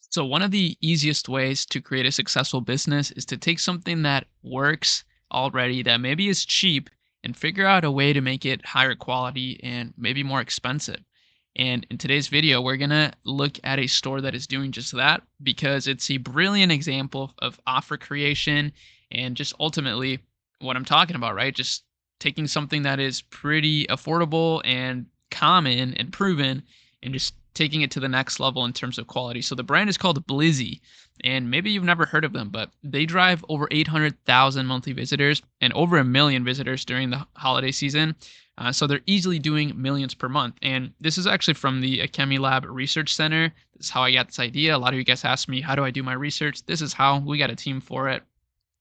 So, one of the easiest ways to create a successful business is to take something that works already, that maybe is cheap, and figure out a way to make it higher quality and maybe more expensive. And in today's video, we're going to look at a store that is doing just that because it's a brilliant example of offer creation and just ultimately what I'm talking about, right? Just taking something that is pretty affordable and common and proven and just taking it to the next level in terms of quality. So the brand is called Blizzy, and maybe you've never heard of them, but they drive over 800,000 monthly visitors and over a million visitors during the holiday season. So they're easily doing millions per month. And this is actually from the Akemi Lab Research Center. This is how I got this idea. A lot of you guys ask me, how do I do my research? This is how. We got a team for it.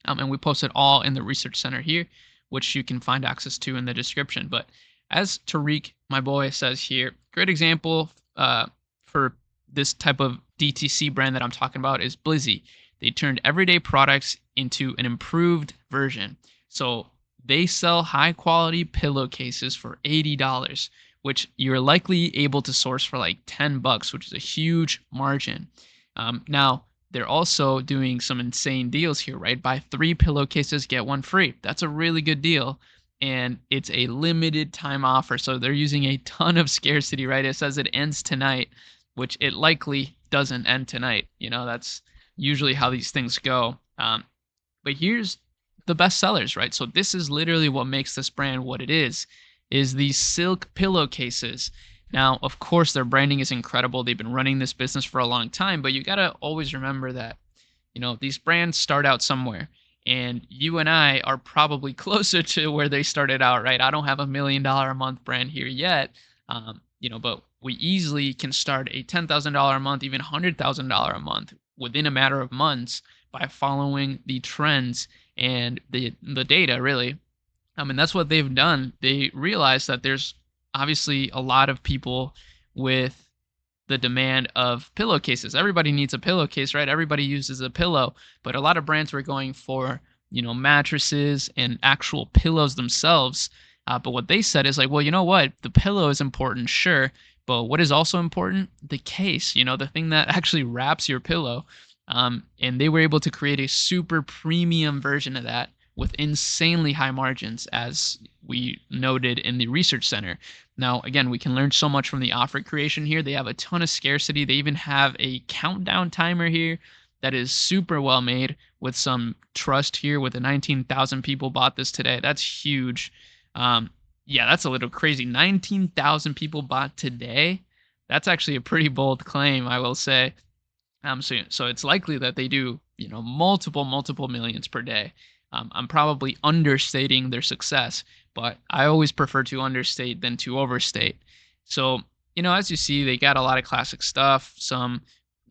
And we post it all in the research center here, which you can find access to in the description. But as Tariq, my boy, says here, great example for this type of DTC brand that I'm talking about is Blizzy. They turned everyday products into an improved version. So they sell high quality pillowcases for $80, which you're likely able to source for like $10, which is a huge margin. Now, they're also doing some insane deals here, right? Buy three pillowcases, get one free. That's a really good deal. And it's a limited time offer. So they're using a ton of scarcity, right? It says it ends tonight, which it likely doesn't end tonight. That's usually how these things go. But here's the best sellers, right? So this is literally what makes this brand what it is these silk pillowcases. Now, of course, their branding is incredible. They've been running this business for a long time, but you got to always remember that, these brands start out somewhere. And you and I are probably closer to where they started out, right? I don't have $1 million a month brand here yet, but we easily can start a $10,000 a month, even $100,000 a month within a matter of months by following the trends and the data, really. And that's what they've done. They realize that there's obviously a lot of people with the demand of pillowcases. Everybody needs a pillowcase, right? Everybody uses a pillow, but a lot of brands were going for, mattresses and actual pillows themselves. But what they said is like, well, you know what? The pillow is important, sure, but what is also important? The case, the thing that actually wraps your pillow. And they were able to create a super premium version of that with insanely high margins, as we noted in the research center. Now, again, we can learn so much from the offer creation here. They have a ton of scarcity. They even have a countdown timer here that is super well made with some trust here. With the 19,000 people bought this today, that's huge. Yeah, that's a little crazy. 19,000 people bought today. That's actually a pretty bold claim, I will say. So it's likely that they do, multiple millions per day. I'm probably understating their success, but I always prefer to understate than to overstate. So, as you see, they got a lot of classic stuff, some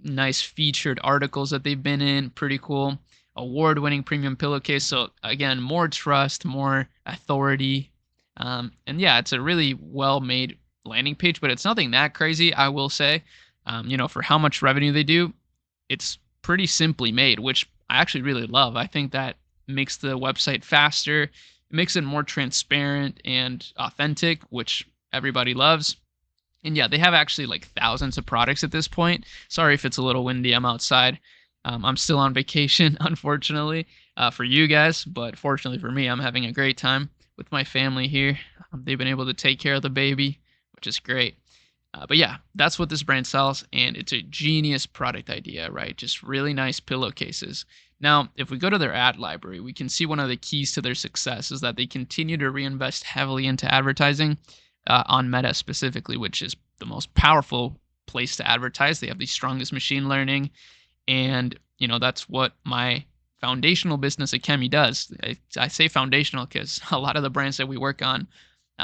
nice featured articles that they've been in, pretty cool. Award-winning premium pillowcase. So again, more trust, more authority. And yeah, it's a really well-made landing page, but it's nothing that crazy, I will say. For how much revenue they do, it's pretty simply made, which I actually really love. I think that makes the website faster. It makes it more transparent and authentic, which everybody loves. And yeah, they have actually like thousands of products at this point. Sorry if it's a little windy. I'm outside. I'm still on vacation, unfortunately, for you guys. But fortunately for me, I'm having a great time with my family here. They've been able to take care of the baby, which is great. But yeah, that's what this brand sells, and it's a genius product idea, right? Just really nice pillowcases. Now, if we go to their ad library, we can see one of the keys to their success is that they continue to reinvest heavily into advertising on Meta specifically, which is the most powerful place to advertise. They have the strongest machine learning, and that's what my foundational business at Chemi does. I say foundational because a lot of the brands that we work on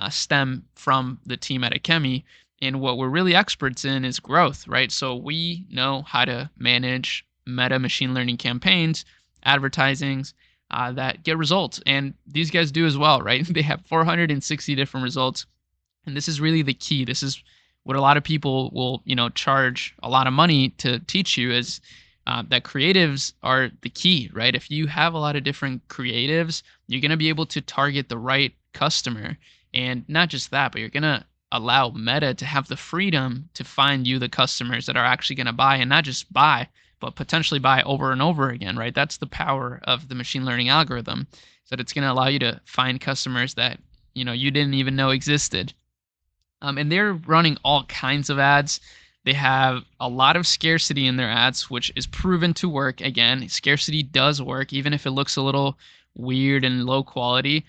stem from the team at Akemi. And what we're really experts in is growth, right? So we know how to manage meta machine learning campaigns, advertisings that get results. And these guys do as well, right? They have 460 different results. And this is really the key. This is what a lot of people will, charge a lot of money to teach you is that creatives are the key, right? If you have a lot of different creatives, you're going to be able to target the right customer. And not just that, but you're going to allow Meta to have the freedom to find you the customers that are actually going to buy and not just buy, but potentially buy over and over again, right? That's the power of the machine learning algorithm, is that it's going to allow you to find customers that you didn't even know existed. And they're running all kinds of ads. They have a lot of scarcity in their ads, which is proven to work. Again, scarcity does work, even if it looks a little weird and low quality.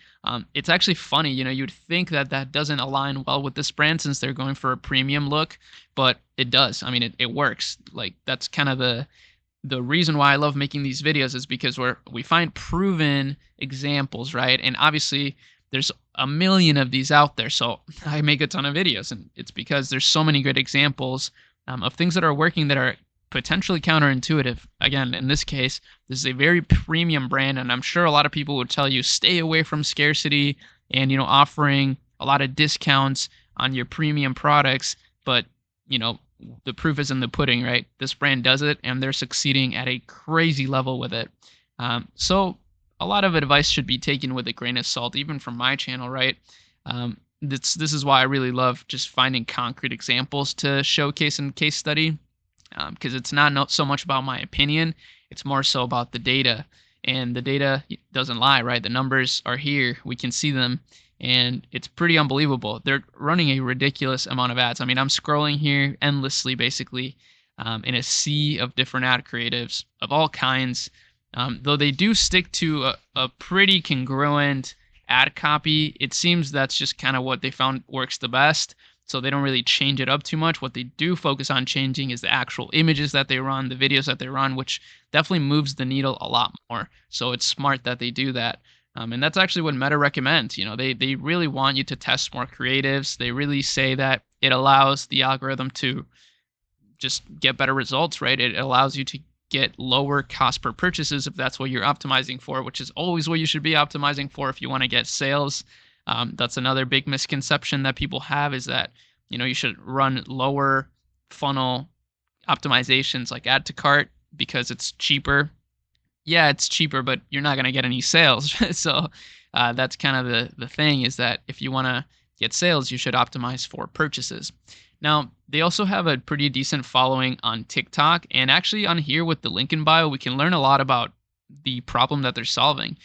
It's actually funny. You'd think that that doesn't align well with this brand since they're going for a premium look, but it does. I mean, it works. Like, that's kind of the reason why I love making these videos, is because we find proven examples, right? And obviously there's a million of these out there. So I make a ton of videos, and it's because there's so many good examples of things that are working that are potentially counterintuitive. Again, in this case, this is a very premium brand, and I'm sure a lot of people would tell you stay away from scarcity and offering a lot of discounts on your premium products. But the proof is in the pudding, right? This brand does it, and they're succeeding at a crazy level with it. So a lot of advice should be taken with a grain of salt, even from my channel, right? This is why I really love just finding concrete examples to showcase and case study, because it's not so much about my opinion, it's more so about the data. And the data doesn't lie, right? The numbers are here, we can see them, and it's pretty unbelievable. They're running a ridiculous amount of ads. I mean, I'm scrolling here endlessly, basically, in a sea of different ad creatives of all kinds. Though they do stick to a pretty congruent ad copy, it seems that's just kind of what they found works the best. So they don't really change it up too much. What they do focus on changing is the actual images that they run, the videos that they run, which definitely moves the needle a lot more. So it's smart that they do that. And that's actually what Meta recommends. They really want you to test more creatives. They really say that it allows the algorithm to just get better results, right? It allows you to get lower cost per purchases if that's what you're optimizing for, which is always what you should be optimizing for if you want to get sales. That's another big misconception that people have, is that you should run lower funnel optimizations like add to cart because it's cheaper. Yeah, it's cheaper, but you're not going to get any sales. So that's kind of the thing, is that if you want to get sales, you should optimize for purchases. Now, they also have a pretty decent following on TikTok, and actually on here with the link in bio, we can learn a lot about the problem that they're solving.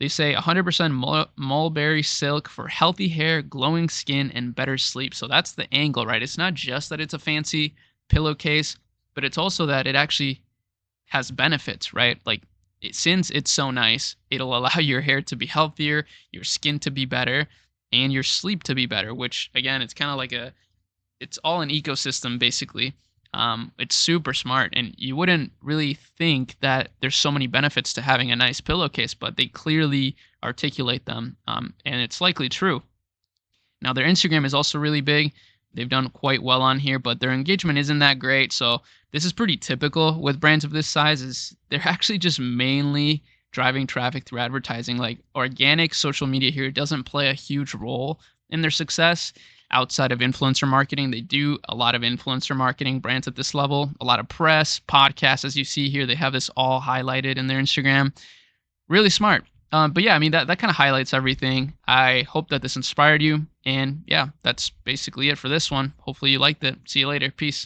They say 100% mulberry silk for healthy hair, glowing skin, and better sleep. So that's the angle, right? It's not just that it's a fancy pillowcase, but it's also that it actually has benefits, right? Like, since it's so nice, it'll allow your hair to be healthier, your skin to be better, and your sleep to be better, which again, it's kind of like it's all an ecosystem, basically. It's super smart, and you wouldn't really think that there's so many benefits to having a nice pillowcase, but they clearly articulate them, and it's likely true. Now, their Instagram is also really big. They've done quite well on here, but their engagement isn't that great. So this is pretty typical with brands of this size, is they're actually just mainly driving traffic through advertising. Like, organic social media here doesn't play a huge role in their success. Outside of influencer marketing, they do a lot of influencer marketing, brands at this level, a lot of press, podcasts, as you see here. They have this all highlighted in their Instagram. Really smart. But yeah, I mean, that kind of highlights everything. I hope that this inspired you. And yeah, that's basically it for this one. Hopefully you liked it. See you later. Peace.